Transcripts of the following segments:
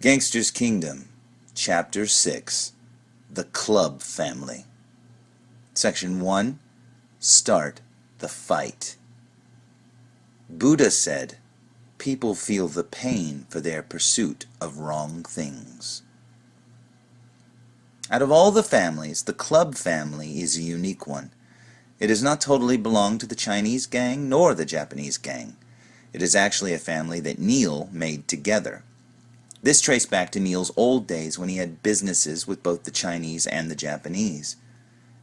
Gangsters Kingdom, Chapter 6, The Club Family. Section 1, Start the Fight. Buddha said, people feel the pain for their pursuit of wrong things. Out of all the families, the club family is a unique one. It does not totally belong to the Chinese gang nor the Japanese gang. It is actually a family that Neil made together. This traced back to Neil's old days when he had businesses with both the Chinese and the Japanese.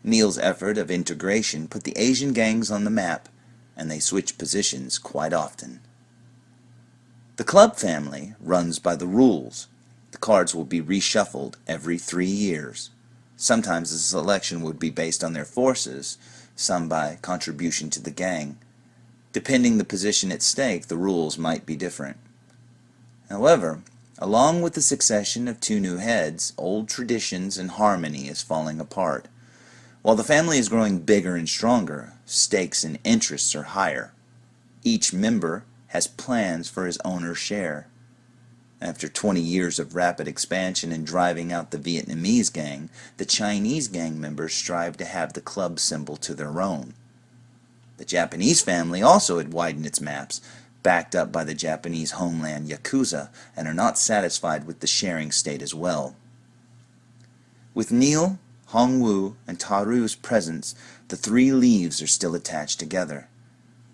Neil's effort of integration put the Asian gangs on the map, and they switched positions quite often. The club family runs by the rules. The cards will be reshuffled every 3 years. Sometimes the selection would be based on their forces, some by contribution to the gang. Depending the position at stake, the rules might be different. However, along with the succession of 2 new heads, old traditions and harmony is falling apart. While the family is growing bigger and stronger, stakes and interests are higher. Each member has plans for his owner's share. After 20 years of rapid expansion and driving out the Vietnamese gang, the Chinese gang members strive to have the club symbol to their own. The Japanese family also had widened its maps, backed up by the Japanese homeland Yakuza, and are not satisfied with the sharing state as well. With Neil, Hongwu, and Taru's presence, the 3 leaves are still attached together.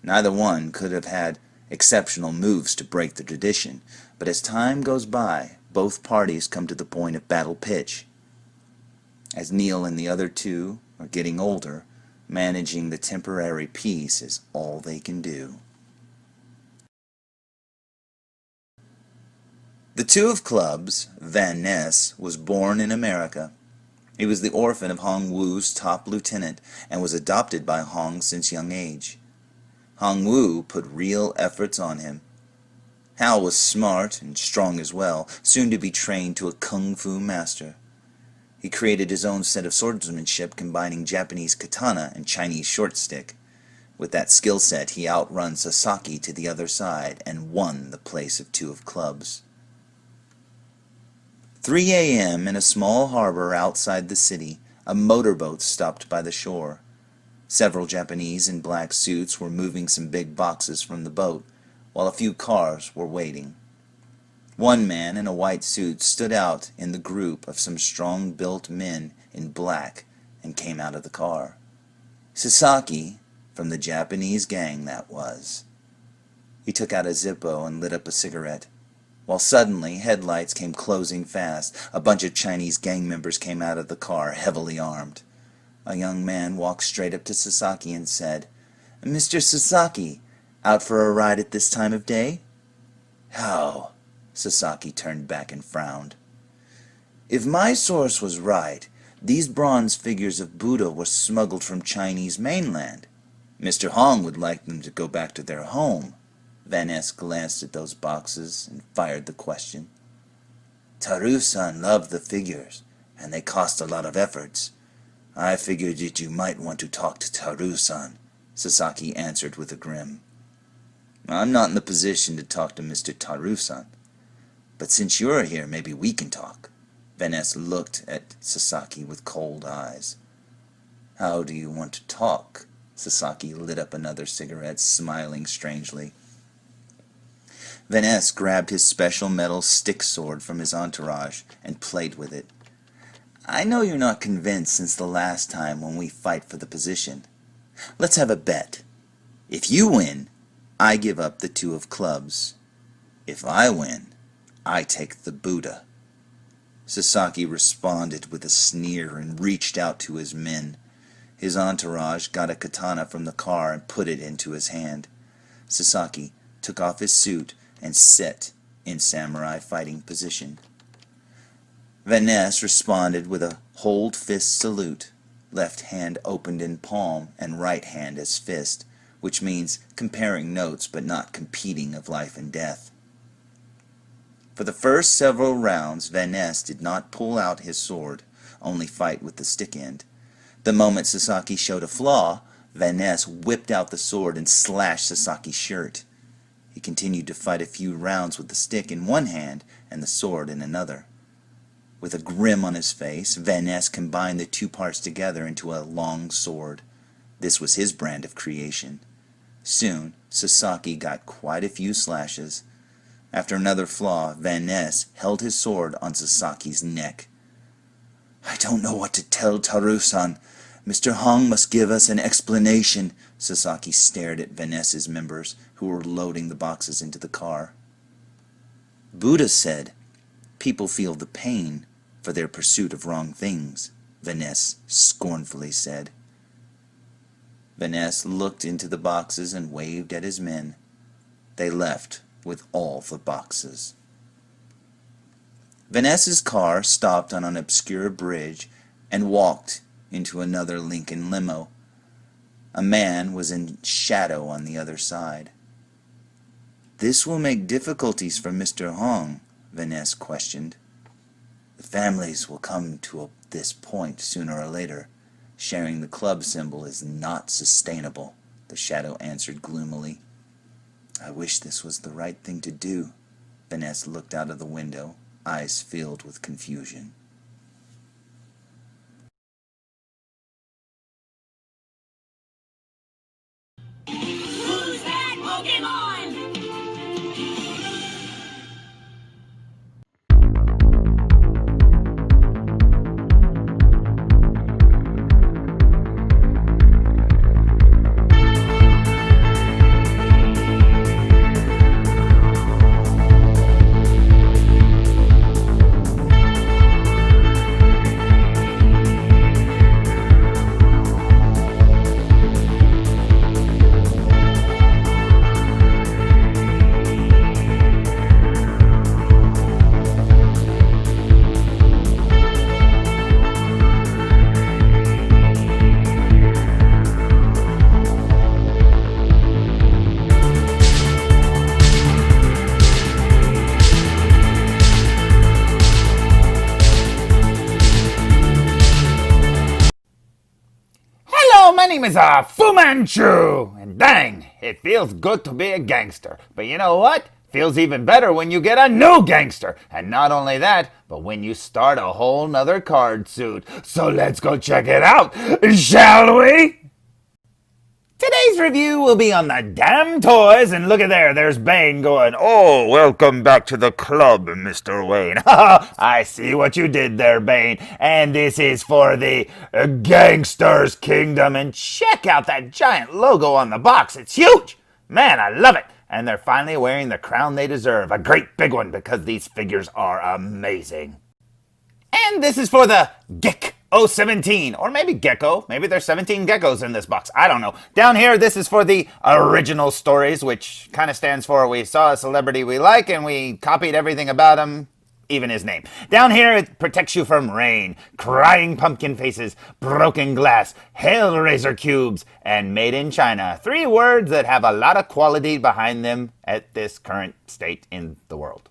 Neither one could have had exceptional moves to break the tradition, but as time goes by, both parties come to the point of battle pitch. As Neil and the other 2 are getting older, managing the temporary peace is all they can do. The 2 of clubs, Van Ness, was born in America. He was the orphan of Hong Wu's top lieutenant and was adopted by Hong since young age. Hong Wu put real efforts on him. Hal was smart and strong as well, soon to be trained to a kung fu master. He created his own set of swordsmanship combining Japanese katana and Chinese short stick. With that skill set, he outrun Sasaki to the other side and won the place of 2 of clubs. 3 a.m. in a small harbor outside the city, a motorboat stopped by the shore. Several Japanese in black suits were moving some big boxes from the boat, while a few cars were waiting. One man in a white suit stood out in the group of some strong-built men in black and came out of the car. Sasaki, from the Japanese gang, that was. He took out a Zippo and lit up a cigarette. While suddenly, headlights came closing fast. A bunch of Chinese gang members came out of the car, heavily armed. A young man walked straight up to Sasaki and said, "Mr. Sasaki, out for a ride at this time of day?" "How?" Sasaki turned back and frowned. "If my source was right, these bronze figures of Buddha were smuggled from Chinese mainland. Mr. Hong would like them to go back to their home." Van Ness glanced at those boxes and fired the question. "Taru-san loved the figures, and they cost a lot of efforts. I figured that you might want to talk to Taru-san," Sasaki answered with a grin. "I'm not in the position to talk to Mr. Taru-san. But since you're here, maybe we can talk." Van Ness looked at Sasaki with cold eyes. "How do you want to talk?" Sasaki lit up another cigarette, smiling strangely. Van Ness grabbed his special metal stick sword from his entourage and played with it. "I know you're not convinced since the last time when we fight for the position. Let's have a bet. If you win, I give up the 2 of clubs. If I win, I take the Buddha." Sasaki responded with a sneer and reached out to his men. His entourage got a katana from the car and put it into his hand. Sasaki took off his suit and sat in samurai fighting position. Van Ness responded with a hold fist salute, left hand opened in palm and right hand as fist, which means comparing notes but not competing of life and death. For the first several rounds, Van Ness did not pull out his sword, only fight with the stick end. The moment Sasaki showed a flaw, Van Ness whipped out the sword and slashed Sasaki's shirt. He continued to fight a few rounds with the stick in one hand and the sword in another. With a grin on his face, Van Ness combined the two parts together into a long sword. This was his brand of creation. Soon, Sasaki got quite a few slashes. After another flaw, Van Ness held his sword on Sasaki's neck. "I don't know what to tell Taru-san. Mr. Hong must give us an explanation." Sasaki stared at Van Ness's members, who were loading the boxes into the car. "Buddha said, people feel the pain for their pursuit of wrong things," Van Ness scornfully said. Van Ness looked into the boxes and waved at his men. They left with all the boxes. Van Ness's car stopped on an obscure bridge and walked into another Lincoln limo. A man was in shadow on the other side. "This will make difficulties for Mr. Hong," Van Ness questioned. "The families will come to this point sooner or later. Sharing the club symbol is not sustainable," the shadow answered gloomily. "I wish this was the right thing to do." Van Ness looked out of the window, eyes filled with confusion. Who's that Pokemon? My name is Fu Manchu, and dang, it feels good to be a gangster. But you know what? Feels even better when you get a new gangster. And not only that, but when you start a whole nother card suit. So let's go check it out, shall we? Today's review will be on the damn toys, and look at there's Bane going, "Oh, welcome back to the club, Mr. Wayne." I see what you did there, Bane. And this is for the Gangsters Kingdom, and check out that giant logo on the box. It's huge. Man, I love it. And they're finally wearing the crown they deserve, a great big one, because these figures are amazing. And this is for the GK017, or maybe Gecko. Maybe there's 17 geckos in this box. I don't know. Down here, this is for the original stories, which kind of stands for we saw a celebrity we like and we copied everything about him, even his name. Down here, it protects you from rain, crying pumpkin faces, broken glass, Hellraiser cubes, and made in China. 3 words that have a lot of quality behind them at this current state in the world.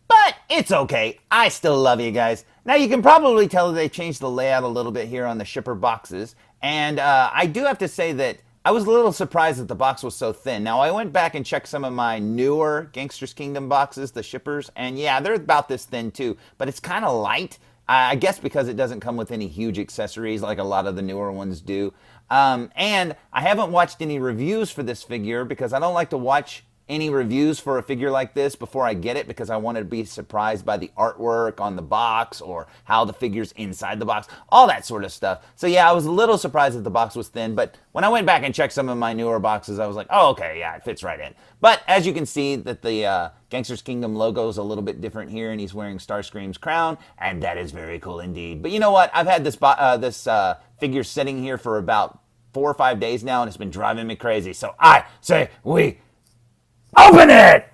But it's okay. I still love you guys. Now you can probably tell they changed the layout a little bit here on the shipper boxes. And I do have to say that I was a little surprised that the box was so thin. Now I went back and checked some of my newer Gangsters Kingdom boxes, the shippers. And yeah, they're about this thin too. But it's kind of light. I guess because it doesn't come with any huge accessories like a lot of the newer ones do. And I haven't watched any reviews for this figure because I don't like to watch any reviews for a figure like this before I get it, because I want to be surprised by the artwork on the box or how the figure's inside the box, all that sort of stuff. So yeah, I was a little surprised that the box was thin, but when I went back and checked some of my newer boxes, I was like, oh, okay, yeah, it fits right in. But as you can see, that the Gangsters Kingdom logo is a little bit different here, and he's wearing Starscream's crown, and that is very cool indeed. But you know what? I've had this figure sitting here for about 4 or 5 days now, and it's been driving me crazy. So I say we open it!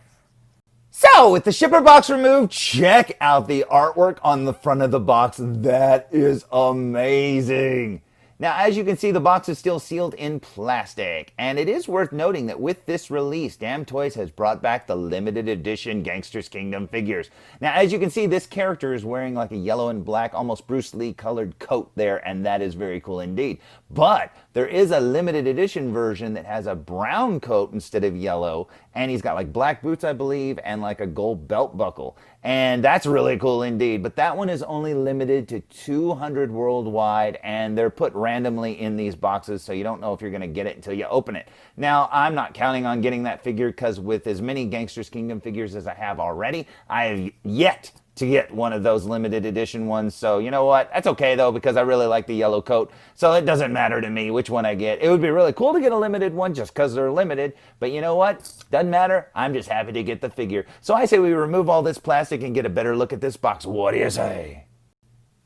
So, with the shipper box removed, check out the artwork on the front of the box. That is amazing. Now, as you can see, the box is still sealed in plastic, and it is worth noting that with this release, Damn Toys has brought back the limited edition Gangsters Kingdom figures. Now, as you can see, this character is wearing like a yellow and black, almost Bruce Lee colored coat there, and that is very cool indeed. But there is a limited edition version that has a brown coat instead of yellow, and he's got like black boots, I believe, and like a gold belt buckle. And that's really cool indeed. But that one is only limited to 200 worldwide, and they're put randomly in these boxes, so you don't know if you're going to get it until you open it. Now, I'm not counting on getting that figure because with as many Gangsters Kingdom figures as I have already, I have yet to get one of those limited edition ones. So you know what? That's okay though, because I really like the yellow coat. So it doesn't matter to me which one I get. It would be really cool to get a limited one just because they're limited. But you know what? Doesn't matter. I'm just happy to get the figure. So I say we remove all this plastic and get a better look at this box. What do you say?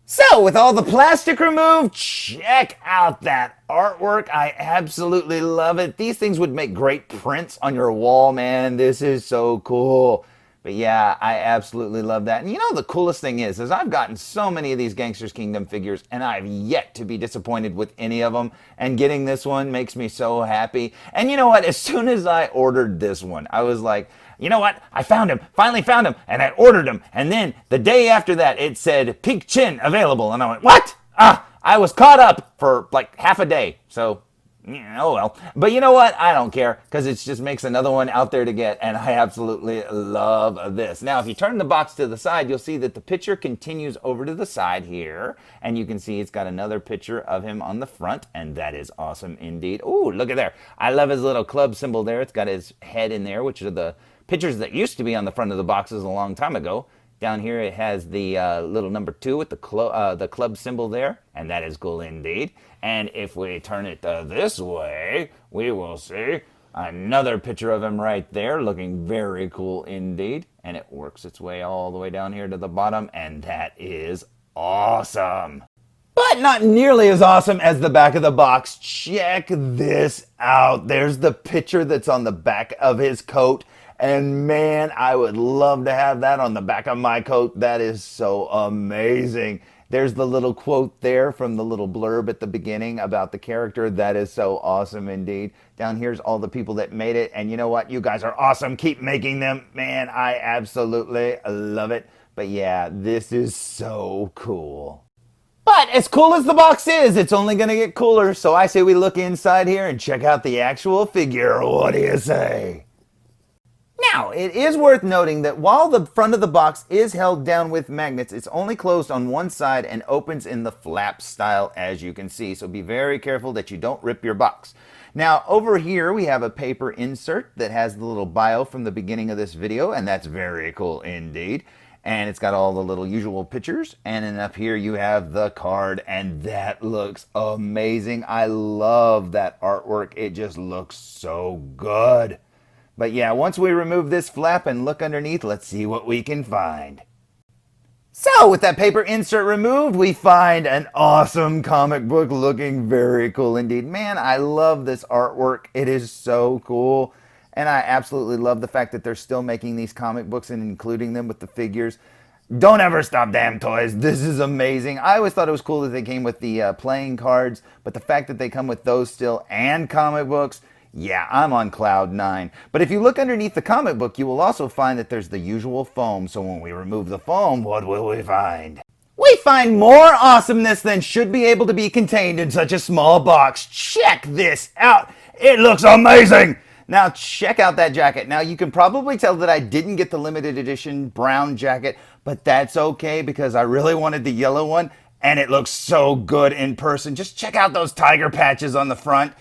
So, with all the plastic removed, check out that artwork. I absolutely love it. These things would make great prints on your wall, man. This is so cool. But yeah, I absolutely love that. And you know the coolest thing is I've gotten so many of these Gangsters Kingdom figures and I've yet to be disappointed with any of them. And getting this one makes me so happy. And you know what? As soon as I ordered this one, I was like, you know what? I found him, finally found him, and I ordered him. And then the day after that, it said Pink Chin available. And I went, what? I was caught up for like half a day. So oh well. But you know what? I don't care because it just makes another one out there to get, and I absolutely love this. Now, if you turn the box to the side, you'll see that the picture continues over to the side here, and you can see it's got another picture of him on the front, and that is awesome indeed. Oh, look at there. I love his little club symbol there. It's got his head in there, which are the pictures that used to be on the front of the boxes a long time ago. Down here it has the little number 2 with the club symbol there, and that is cool indeed. And if we turn it this way, we will see another picture of him right there, looking very cool indeed. And it works its way all the way down here to the bottom, and that is awesome. But not nearly as awesome as the back of the box. Check this out. There's the picture that's on the back of his coat. And man, I would love to have that on the back of my coat. That is so amazing. There's the little quote there from the little blurb at the beginning about the character. That is so awesome indeed. Down here's all the people that made it. And you know what? You guys are awesome. Keep making them. Man, I absolutely love it. But yeah, this is so cool. But as cool as the box is, it's only going to get cooler. So I say we look inside here and check out the actual figure. What do you say? Now, it is worth noting that while the front of the box is held down with magnets, it's only closed on one side and opens in the flap style, as you can see. So be very careful that you don't rip your box. Now, over here we have a paper insert that has the little bio from the beginning of this video, and that's very cool indeed. And it's got all the little usual pictures. And then up here you have the card, and that looks amazing. I love that artwork. It just looks so good. But yeah, once we remove this flap and look underneath, let's see what we can find. So, with that paper insert removed, we find an awesome comic book looking very cool indeed. Man, I love this artwork. It is so cool. And I absolutely love the fact that they're still making these comic books and including them with the figures. Don't ever stop, Damn Toys. This is amazing. I always thought it was cool that they came with the playing cards, but the fact that they come with those still and comic books, yeah, I'm on cloud 9. But if you look underneath the comic book, you will also find that there's the usual foam. So when we remove the foam, what will we find? We find more awesomeness than should be able to be contained in such a small box. Check this out. It looks amazing. Now check out that jacket. Now you can probably tell that I didn't get the limited edition brown jacket, but that's okay because I really wanted the yellow one and it looks so good in person. Just check out those tiger patches on the front.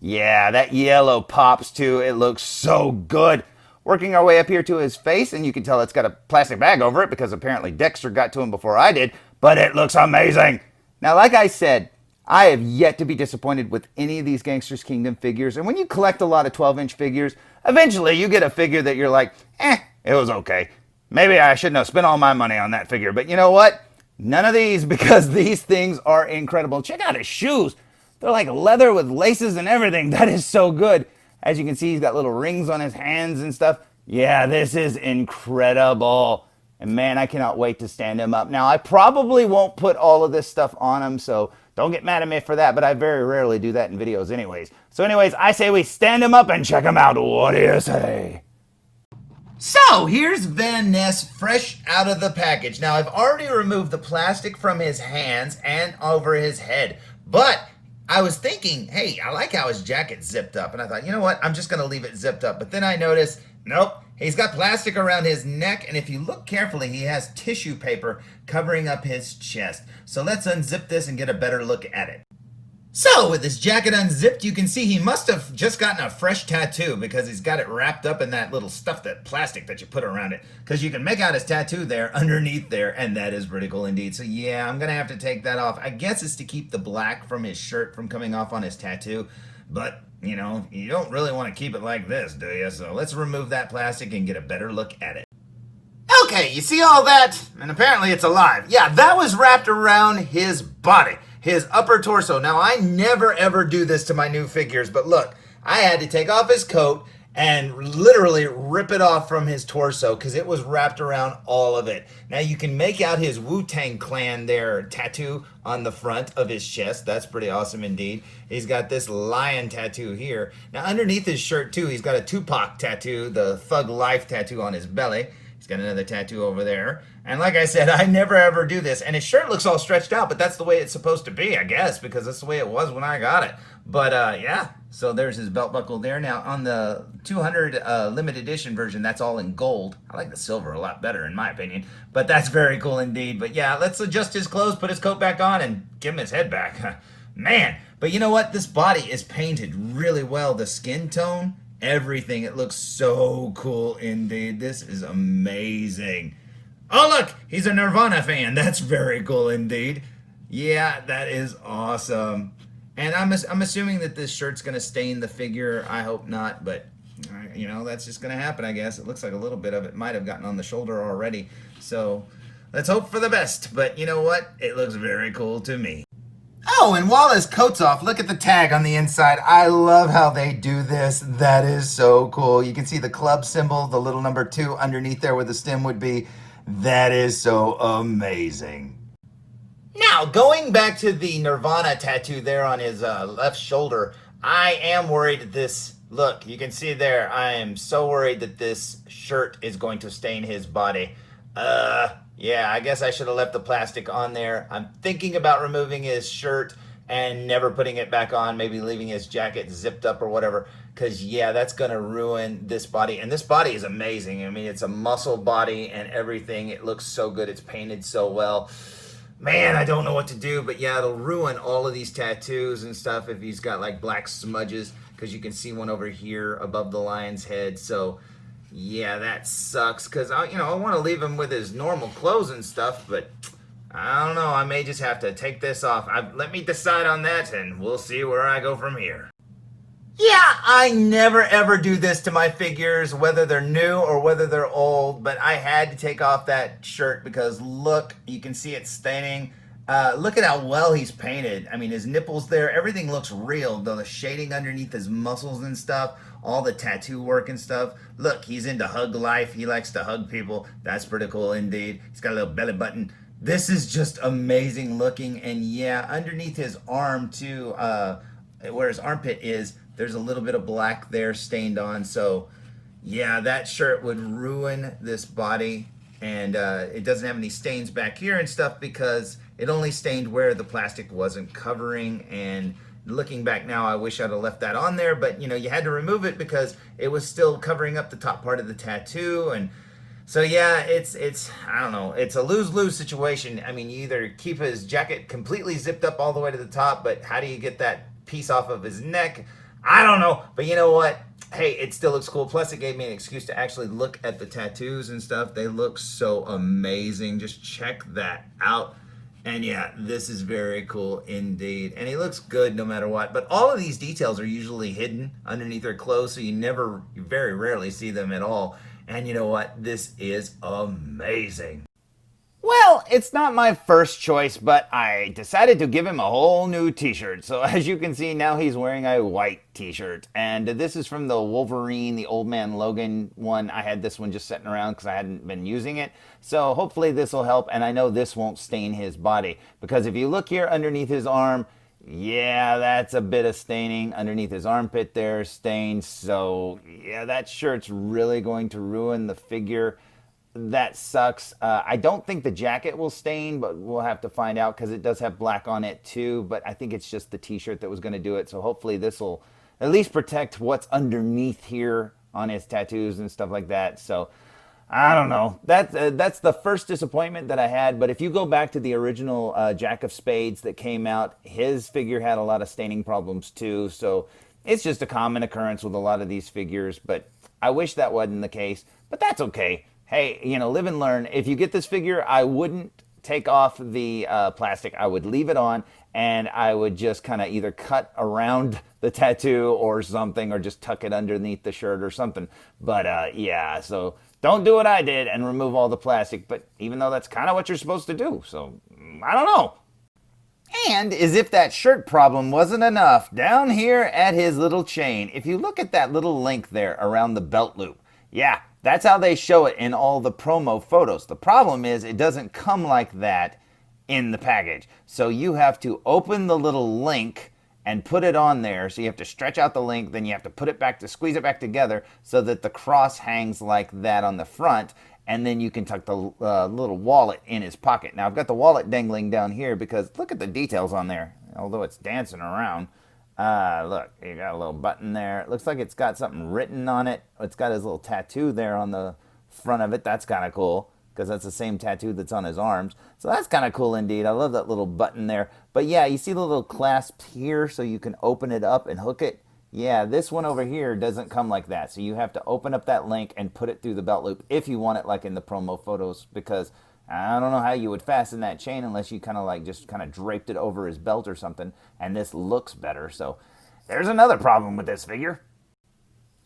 Yeah, that yellow pops too. It looks so good. Working our way up here to his face, and you can tell it's got a plastic bag over it because apparently Dexter got to him before I did, but it looks amazing. Now, like I said, I have yet to be disappointed with any of these Gangsters Kingdom figures, and when you collect a lot of 12-inch figures, eventually you get a figure that you're like, it was okay. Maybe I shouldn't have spent all my money on that figure, but you know what? None of these, because these things are incredible. Check out his shoes. They're like leather with laces and everything. That is so good. As you can see, he's got little rings on his hands and stuff. Yeah, this is incredible. And man, I cannot wait to stand him up. Now, I probably won't put all of this stuff on him, so Don't get mad at me for that, but I very rarely do that in videos anyways. So anyways, I say we stand him up and check him out. What do you say? So, here's Van Ness fresh out of the package. Now, I've already removed the plastic from his hands and over his head. But I was thinking, hey, I like how his jacket's zipped up. And I thought, you know what? I'm just going to leave it zipped up. But then I noticed, nope, he's got plastic around his neck. And if you look carefully, he has tissue paper covering up his chest. So let's unzip this and get a better look at it. So, with his jacket unzipped, you can see he must have just gotten a fresh tattoo because he's got it wrapped up in that little stuff, that plastic that you put around it. Because you can make out his tattoo there, underneath there, and that is pretty cool indeed. So yeah, I'm going to have to take that off. I guess it's to keep the black from his shirt from coming off on his tattoo. But, you know, you don't really want to keep it like this, do you? So let's remove that plastic and get a better look at it. Okay, you see all that? And apparently it's alive. Yeah, that was wrapped around his body. His upper torso. Now, I never ever do this to my new figures, but look, I had to take off his coat and literally rip it off from his torso because it was wrapped around all of it. Now, you can make out his Wu-Tang Clan there tattoo on the front of his chest. That's pretty awesome indeed. He's got this lion tattoo here. Now, underneath his shirt, too, he's got a Tupac tattoo, the Thug Life tattoo on his belly. He's got another tattoo over there. And like I said, I never ever do this. And his shirt looks all stretched out, but that's the way it's supposed to be, I guess, because that's the way it was when I got it. But yeah, so there's his belt buckle there. Now, on the 200 limited edition version, that's all in gold. I like the silver a lot better, in my opinion. But that's very cool indeed. But yeah, let's adjust his clothes, put his coat back on, and give him his head back. Man, but you know what? This body is painted really well. The skin tone, everything. It looks so cool indeed. This is amazing. Oh, look, he's a Nirvana fan. That's very cool indeed. Yeah, that is awesome. And I'm assuming that this shirt's going to stain the figure. I hope not, but, you know, that's just going to happen, I guess. It looks like a little bit of it might have gotten on the shoulder already. So let's hope for the best. But you know what? It looks very cool to me. Oh, and while his coat's off, look at the tag on the inside. I love how they do this. That is so cool. You can see the club symbol, the little number 2 underneath there where the stem would be. That is so amazing. Now, going back to the Nirvana tattoo there on his left shoulder, I am worried that this, look, you can see there, I am so worried that this shirt is going to stain his body. Yeah, I guess I should have left the plastic on there. I'm thinking about removing his shirt and never putting it back on, maybe leaving his jacket zipped up or whatever, because yeah, that's going to ruin this body. And this body is amazing. I mean, it's a muscle body and everything. It looks so good. It's painted so well. Man, I don't know what to do, but yeah, it'll ruin all of these tattoos and stuff if he's got like black smudges, because you can see one over here above the lion's head. So yeah, that sucks, because I want to leave him with his normal clothes and stuff, but I don't know. I may just have to take this off. Let me decide on that, and we'll see where I go from here. Yeah, I never ever do this to my figures, whether they're new or whether they're old, but I had to take off that shirt because look, you can see it staining. Look at how well he's painted. I mean, his nipples there, everything looks real, though the shading underneath his muscles and stuff, all the tattoo work and stuff. Look, he's into hug life. He likes to hug people. That's pretty cool indeed. He's got a little belly button. This is just amazing looking. And yeah, underneath his arm too, where his armpit is, there's a little bit of black there stained on. So yeah, that shirt would ruin this body. And it doesn't have any stains back here and stuff because it only stained where the plastic wasn't covering. And looking back now, I wish I'd have left that on there, but you had to remove it because it was still covering up the top part of the tattoo. And so yeah, it's I don't know, it's a lose-lose situation. I mean, you either keep his jacket completely zipped up all the way to the top, but how do you get that piece off of his neck? I don't know, but you know what? Hey, it still looks cool. Plus, it gave me an excuse to actually look at the tattoos and stuff. They look so amazing. Just check that out. And yeah, this is very cool indeed. And he looks good no matter what. But all of these details are usually hidden underneath their clothes, so you very rarely see them at all. And you know what? This is amazing. Well, it's not my first choice, but I decided to give him a whole new t-shirt. So as you can see, now he's wearing a white t-shirt. And this is from the Wolverine, the Old Man Logan one. I had this one just sitting around because I hadn't been using it. So hopefully this will help. And I know this won't stain his body. Because if you look here underneath his arm, yeah, that's a bit of staining underneath his armpit there, stains. So yeah, that shirt's really going to ruin the figure. That sucks. I don't think the jacket will stain, but we'll have to find out because it does have black on it too. But I think it's just the t-shirt that was going to do it. So hopefully this will at least protect what's underneath here on his tattoos and stuff like that. So I don't know. That's the first disappointment that I had. But if you go back to the original Jack of Spades that came out, his figure had a lot of staining problems too. So it's just a common occurrence with a lot of these figures. But I wish that wasn't the case. But that's okay. Hey, live and learn. If you get this figure, I wouldn't take off the plastic. I would leave it on, and I would just kind of either cut around the tattoo or something, or just tuck it underneath the shirt or something. But yeah, so don't do what I did and remove all the plastic. But even though that's kind of what you're supposed to do, so I don't know. And as if that shirt problem wasn't enough, down here at his little chain, if you look at that little link there around the belt loop, yeah, that's how they show it in all the promo photos. The problem is it doesn't come like that in the package. So you have to open the little link and put it on there. So you have to stretch out the link, then you have to put it back to squeeze it back together so that the cross hangs like that on the front. And then you can tuck the little wallet in his pocket. Now I've got the wallet dangling down here because look at the details on there, although it's dancing around. Look, you got a little button there. It looks like it's got something written on it. It's got his little tattoo there on the front of it. That's kind of cool because that's the same tattoo that's on his arms. So that's kind of cool indeed. I love that little button there. But yeah, you see the little clasp here so you can open it up and hook it. Yeah, this one over here doesn't come like that. So you have to open up that link and put it through the belt loop if you want it like in the promo photos, because I don't know how you would fasten that chain unless you kind of like just kind of draped it over his belt or something, and this looks better. So there's another problem with this figure.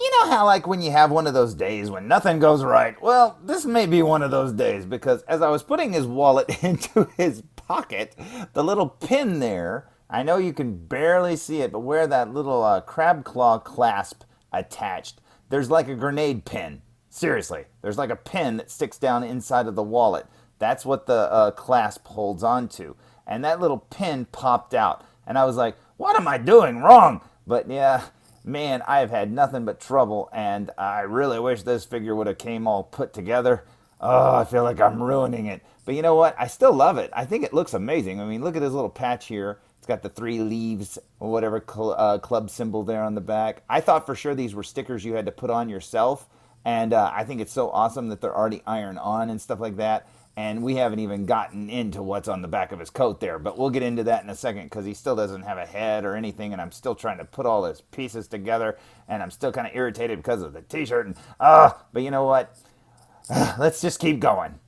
You know how like when you have one of those days when nothing goes right? Well, this may be one of those days because as I was putting his wallet into his pocket, the little pin there, I know you can barely see it, but where that little crab claw clasp attached, there's like a grenade pin. Seriously, there's like a pin that sticks down inside of the wallet. That's what the clasp holds on to. And that little pin popped out. And I was like, what am I doing wrong? But yeah, man, I have had nothing but trouble. And I really wish this figure would have came all put together. Oh, I feel like I'm ruining it. But you know what? I still love it. I think it looks amazing. I mean, look at his little patch here. It's got the 3 leaves or whatever club symbol there on the back. I thought for sure these were stickers you had to put on yourself. And I think it's so awesome that they're already iron on and stuff like that. And we haven't even gotten into what's on the back of his coat there. But we'll get into that in a second because he still doesn't have a head or anything. And I'm still trying to put all his pieces together. And I'm still kind of irritated because of the t-shirt. And but you know what? Let's just keep going.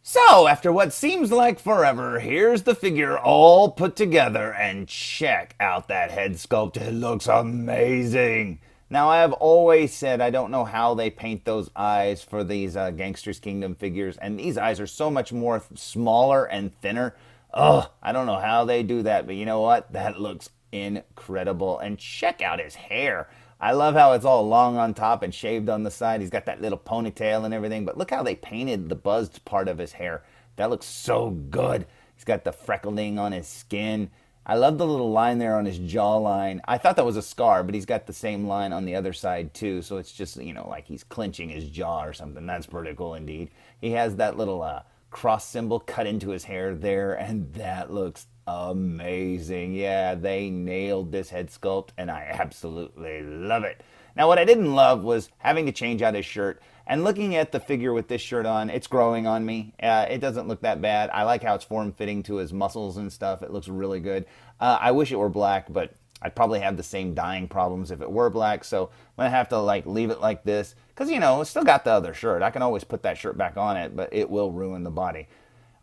So, after what seems like forever, here's the figure all put together. And check out that head sculpt. It looks amazing. Now, I have always said I don't know how they paint those eyes for these Gangsters Kingdom figures, and these eyes are so much more smaller and thinner. I don't know how they do that, but you know what? That looks incredible. And check out his hair. I love how it's all long on top and shaved on the side. He's got that little ponytail and everything, but look how they painted the buzzed part of his hair. That looks so good. He's got the freckling on his skin. I love the little line there on his jawline. I thought that was a scar, but he's got the same line on the other side too. So it's just, like he's clenching his jaw or something. That's pretty cool indeed. He has that little cross symbol cut into his hair there, and that looks amazing. Yeah, they nailed this head sculpt, and I absolutely love it. Now, what I didn't love was having to change out his shirt. And looking at the figure with this shirt on, it's growing on me. It doesn't look that bad. I like how it's form-fitting to his muscles and stuff. It looks really good. I wish it were black, but I'd probably have the same dyeing problems if it were black. So I'm going to have to leave it like this. Because, it's still got the other shirt. I can always put that shirt back on it, but it will ruin the body.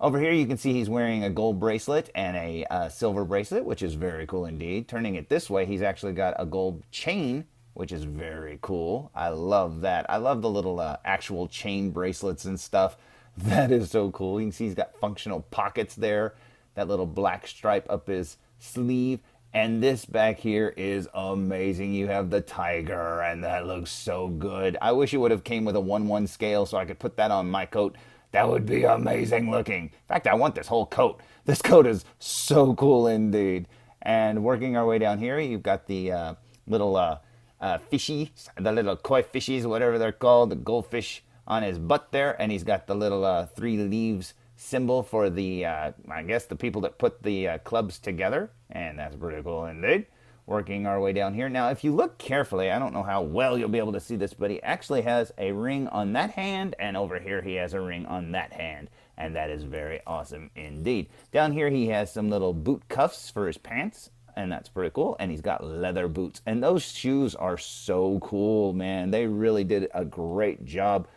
Over here, you can see he's wearing a gold bracelet and a silver bracelet, which is very cool indeed. Turning it this way, he's actually got a gold chain, which is very cool. I love that. I love the little actual chain bracelets and stuff. That is so cool. You can see he's got functional pockets there, that little black stripe up his sleeve. And this back here is amazing. You have the tiger, and that looks so good. I wish it would have came with a 1:1 scale so I could put that on my coat. That would be amazing looking. In fact, I want this whole coat. This coat is so cool indeed. And working our way down here, you've got the little fishies, the little koi fishies, whatever they're called, the goldfish on his butt there. And he's got the little 3 leaves symbol for the, I guess, the people that put the clubs together. And that's pretty cool indeed. Working our way down here. Now, if you look carefully, I don't know how well you'll be able to see this, but he actually has a ring on that hand, and over here he has a ring on that hand. And that is very awesome indeed. Down here he has some little boot cuffs for his pants, and that's pretty cool. And he's got leather boots. And those shoes are so cool, man. They really did a great job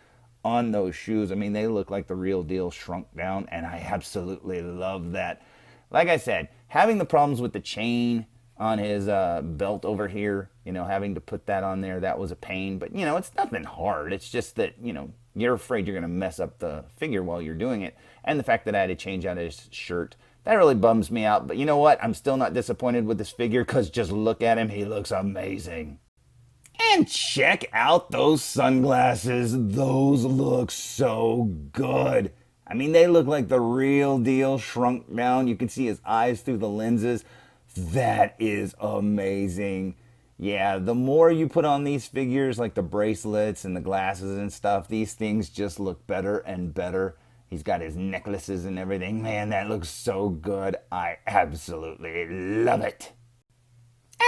on those shoes. I mean, they look like the real deal shrunk down, and I absolutely love that. Like I said, having the problems with the chain on his belt over here, having to put that on there, that was a pain. But, it's nothing hard. It's just that, you're afraid you're going to mess up the figure while you're doing it. And the fact that I had to change out his shirt, that really bums me out. But you know what? I'm still not disappointed with this figure because just look at him. He looks amazing. And check out those sunglasses. Those look so good. I mean, they look like the real deal shrunk down. You can see his eyes through the lenses. That is amazing. Yeah, the more you put on these figures, like the bracelets and the glasses and stuff, these things just look better and better. He's got his necklaces and everything. Man, that looks so good. I absolutely love it.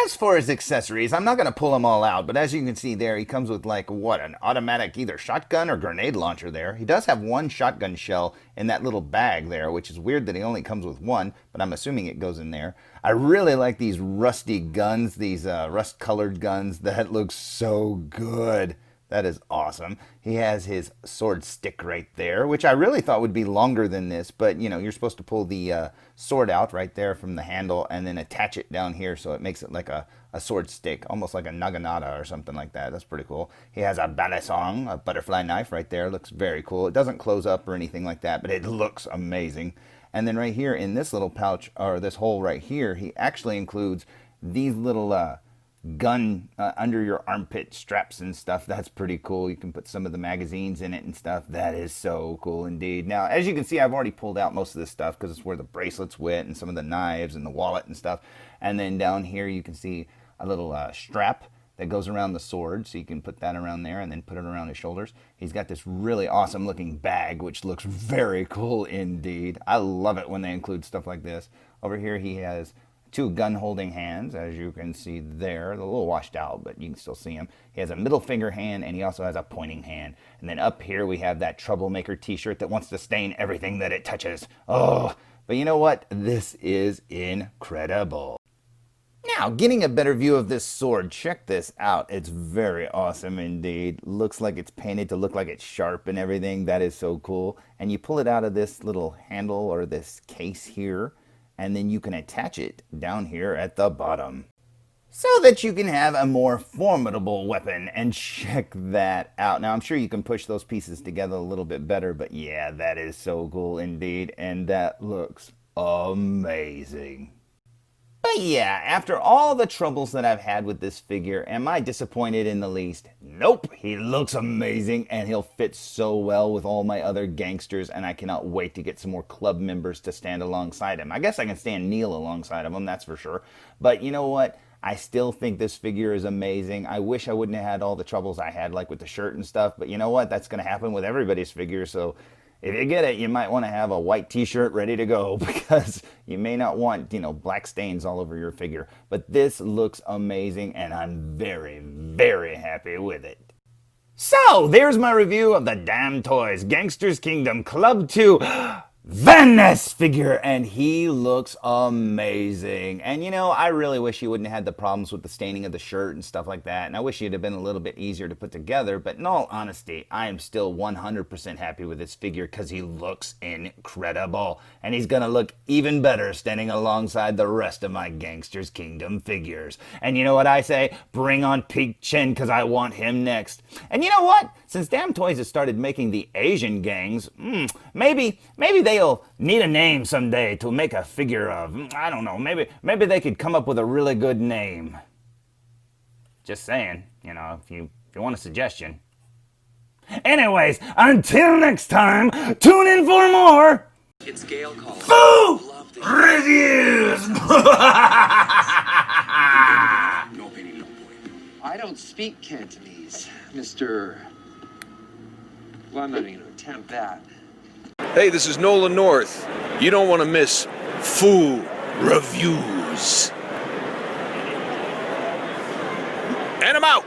As for his accessories, I'm not going to pull them all out, but as you can see there, he comes with an automatic either shotgun or grenade launcher there. He does have 1 shotgun shell in that little bag there, which is weird that he only comes with 1, but I'm assuming it goes in there. I really like these rusty guns, these rust-colored guns. That looks so good. That is awesome. He has his sword stick right there, which I really thought would be longer than this, but you're supposed to pull the sword out right there from the handle and then attach it down here so it makes it like a sword stick, almost like a naginata or something like that. That's pretty cool. He has a balisong, a butterfly knife right there. Looks very cool. It doesn't close up or anything like that, but it looks amazing. And then right here in this little pouch, or this hole right here, he actually includes these little gun under your armpit straps and stuff. That's pretty cool. You can put some of the magazines in it and stuff. That is so cool indeed. Now, as you can see, I've already pulled out most of this stuff because it's where the bracelets went and some of the knives and the wallet and stuff. And then down here you can see a little strap that goes around the sword, so you can put that around there and then put it around his shoulders. He's got this really awesome looking bag, which looks very cool indeed. I love it when they include stuff like this. Over here he has 2 gun holding hands, as you can see there. They're a little washed out, but you can still see him. He has a middle finger hand, and he also has a pointing hand. And then up here we have that Troublemaker t-shirt that wants to stain everything that it touches. Oh, but you know what? This is incredible. Now, getting a better view of this sword, check this out. It's very awesome indeed. Looks like it's painted to look like it's sharp and everything. That is so cool. And you pull it out of this little handle or this case here, and then you can attach it down here at the bottom so that you can have a more formidable weapon. And check that out. Now, I'm sure you can push those pieces together a little bit better, but yeah, that is so cool indeed, and that looks amazing. But yeah, after all the troubles that I've had with this figure, am I disappointed in the least? Nope, he looks amazing and he'll fit so well with all my other gangsters, and I cannot wait to get some more club members to stand alongside him. I guess I can stand Neil alongside of him, that's for sure. But you know what? I still think this figure is amazing. I wish I wouldn't have had all the troubles I had, like with the shirt and stuff, but you know what? That's going to happen with everybody's figure, so if you get it, you might want to have a white t-shirt ready to go because you may not want, black stains all over your figure. But this looks amazing and I'm very, very happy with it. So, there's my review of the damn Toys Gangsters Kingdom Club 2 Ness figure, and he looks amazing. And I really wish he wouldn't have had the problems with the staining of the shirt and stuff like that, and I wish he'd have been a little bit easier to put together, but in all honesty, I am still 100% happy with this figure because he looks incredible, and he's gonna look even better standing alongside the rest of my Gangsters Kingdom figures. And you know what I say? Bring on Peak Chin because I want him next. And you know what? Since Damn Toys has started making the Asian gangs, maybe they'll need a name someday to make a figure of. I don't know, maybe they could come up with a really good name. Just saying, you know, if you want a suggestion. Anyways, until next time, tune in for more It's Gail calling. Foo Reviews! No penny, no point. I don't speak Cantonese, Mr. Well, I'm not even going to attempt that. Hey, this is Nolan North. You don't want to miss Foo Reviews. And I'm out.